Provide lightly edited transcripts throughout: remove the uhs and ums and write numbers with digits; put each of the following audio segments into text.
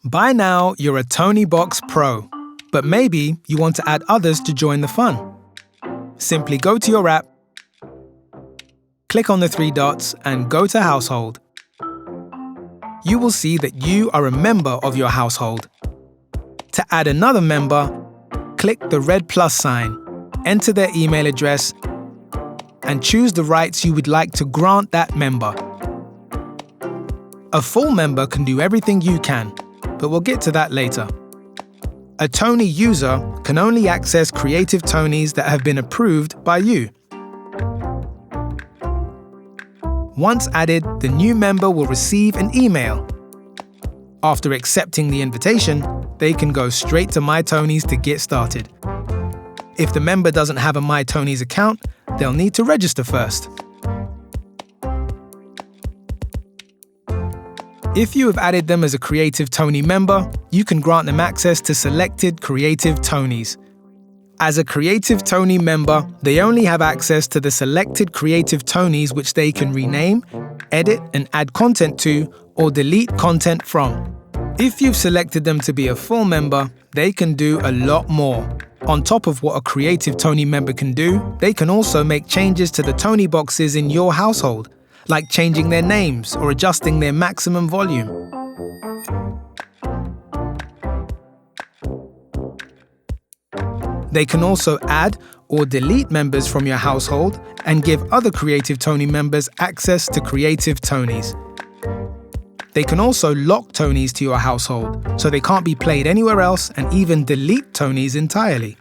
By now, you're a Toniebox Pro, but maybe you want to add others to join the fun. Simply go to your app, click on the 3 dots and go to Household. You will see that you are a member of your household. To add another member, click the red plus sign, enter their email address, and choose the rights you would like to grant that member. A full member can do everything you can, but we'll get to that later. A Tonie user can only access Creative Tonies that have been approved by you. Once added, the new member will receive an email. After accepting the invitation, they can go straight to My Tonies to get started. If the member doesn't have a My Tonies account, they'll need to register first. If you have added them as a Creative Tonie member, you can grant them access to selected Creative Tonies. As a Creative Tonie member, they only have access to the selected Creative Tonies which they can rename, edit and add content to, or delete content from. If you've selected them to be a full member, they can do a lot more. On top of what a Creative Tonie member can do, they can also make changes to the Tonie boxes in your household, like changing their names or adjusting their maximum volume. They can also add or delete members from your household and give other Creative Tonie members access to Creative Tonies. They can also lock Tonies to your household, so they can't be played anywhere else, and even delete Tonies entirely.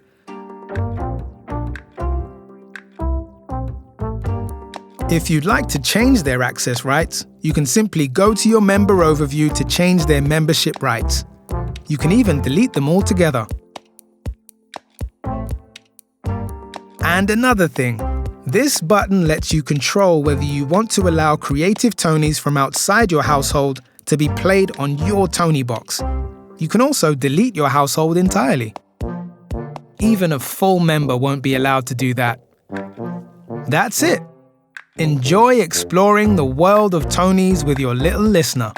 If you'd like to change their access rights, you can simply go to your member overview to change their membership rights. You can even delete them altogether. And another thing, this button lets you control whether you want to allow Creative Tonies from outside your household to be played on your Toniebox. You can also delete your household entirely. Even a full member won't be allowed to do that. That's it. Enjoy exploring the world of Tonies with your little listener.